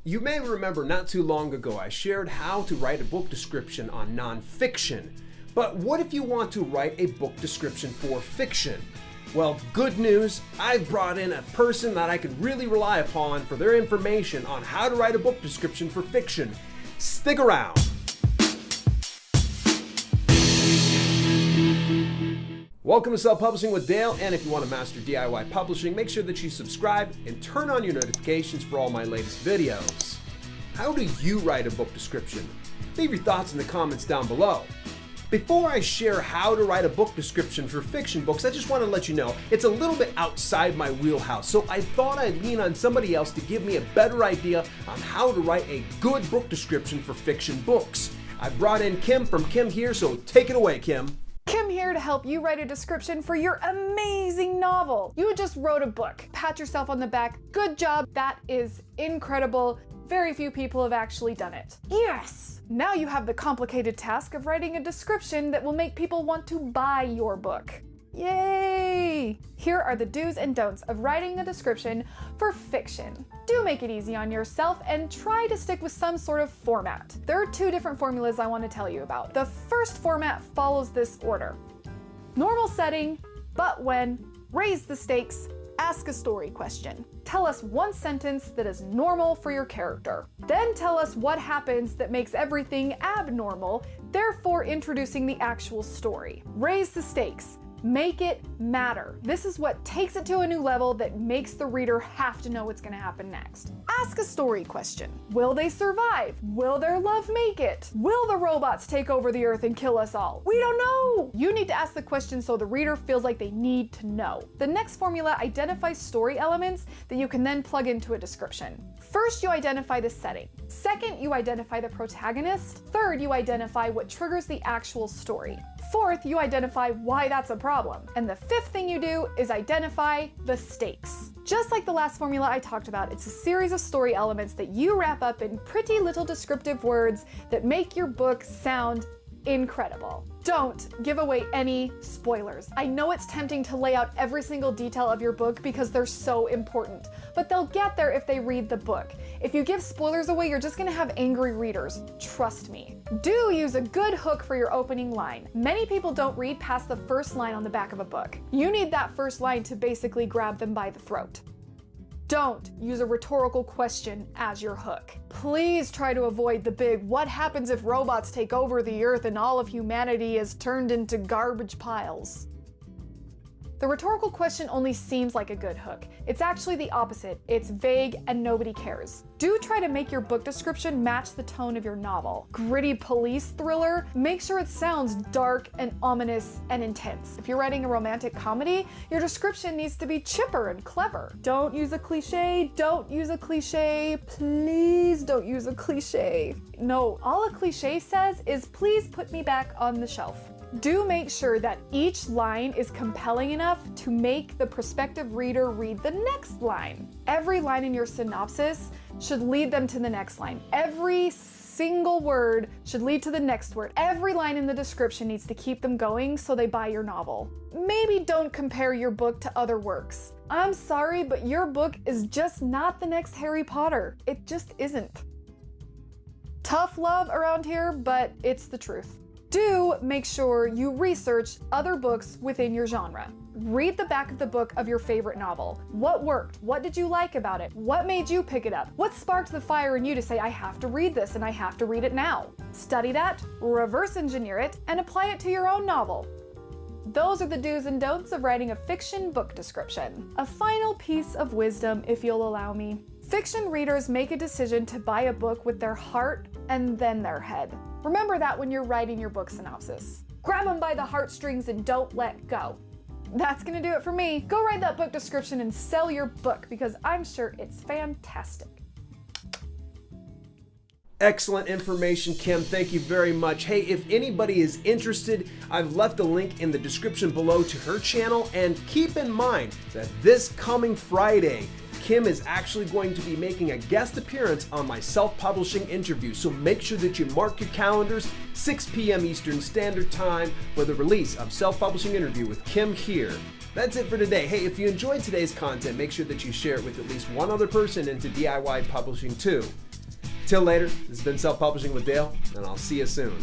You may remember not too long ago I shared how to write a book description on nonfiction. But what if you want to write a book description for fiction? Well, good news, I've brought in a person that I can really rely upon for their information on how to write a book description for fiction. Stick around. Welcome to Self-Publishing with Dale, and if you want to master DIY publishing, make sure that you subscribe and turn on your notifications for all my latest videos. How do you write a book description? Leave your thoughts in the comments down below. Before I share how to write a book description for fiction books, I just want to let you know it's a little bit outside my wheelhouse, so I thought I'd lean on somebody else to give me a better idea on how to write a good book description for fiction books. I brought in Kim from Kim Here, so take it away, Kim. Kim here to help you write a description for your amazing novel. You just wrote a book. Pat yourself on the back. Good job. That is incredible. Very few people have actually done it. Yes! Now you have the complicated task of writing a description that will make people want to buy your book. Yay! Here are the do's and don'ts of writing a description for fiction. Do make it easy on yourself and try to stick with some sort of format. There are two different formulas I want to tell you about. The first format follows this order. Normal setting, but when, raise the stakes, ask a story question. Tell us one sentence that is normal for your character. Then tell us what happens that makes everything abnormal, therefore introducing the actual story. Raise the stakes. Make it matter. This is what takes it to a new level that makes the reader have to know what's going to happen next. Ask a story question. Will they survive? Will their love make it? Will the robots take over the earth and kill us all? We don't know! You need to ask the question so the reader feels like they need to know. The next formula identifies story elements that you can then plug into a description. First, you identify the setting. Second, you identify the protagonist. Third, you identify what triggers the actual story. Fourth, you identify why that's a problem. And the fifth thing you do is identify the stakes. Just like the last formula I talked about, it's a series of story elements that you wrap up in pretty little descriptive words that make your book sound incredible. Don't give away any spoilers. I know it's tempting to lay out every single detail of your book because they're so important, but they'll get there if they read the book. If you give spoilers away, you're just gonna have angry readers. Trust me. Do use a good hook for your opening line. Many people don't read past the first line on the back of a book. You need that first line to basically grab them by the throat. Don't use a rhetorical question as your hook. Please try to avoid the big, what happens if robots take over the earth and all of humanity is turned into garbage piles? The rhetorical question only seems like a good hook. It's actually the opposite. It's vague and nobody cares. Do try to make your book description match the tone of your novel. Gritty police thriller? Make sure it sounds dark and ominous and intense. If you're writing a romantic comedy, your description needs to be chipper and clever. Don't use a cliche. Don't use a cliche. Please don't use a cliche. No, all a cliche says is please put me back on the shelf. Do make sure that each line is compelling enough to make the prospective reader read the next line. Every line in your synopsis should lead them to the next line. Every single word should lead to the next word. Every line in the description needs to keep them going so they buy your novel. Maybe don't compare your book to other works. I'm sorry, but your book is just not the next Harry Potter. It just isn't. Tough love around here, but it's the truth. Do make sure you research other books within your genre. Read the back of the book of your favorite novel. What worked? What did you like about it? What made you pick it up? What sparked the fire in you to say, I have to read this and I have to read it now? Study that, reverse engineer it, and apply it to your own novel. Those are the do's and don'ts of writing a fiction book description. A final piece of wisdom, if you'll allow me. Fiction readers make a decision to buy a book with their heart and then their head. Remember that when you're writing your book synopsis. Grab them by the heartstrings and don't let go. That's gonna do it for me. Go write that book description and sell your book because I'm sure it's fantastic. Excellent information, Kim. Thank you very much. Hey, if anybody is interested, I've left a link in the description below to her channel, and keep in mind that this coming Friday, Kim is actually going to be making a guest appearance on my self-publishing interview, so make sure that you mark your calendars, 6 p.m. Eastern Standard Time, for the release of Self-Publishing Interview with Kim Here. That's it for today. Hey, if you enjoyed today's content, make sure that you share it with at least one other person into DIY publishing too. Till later, this has been Self-Publishing with Dale, and I'll see you soon.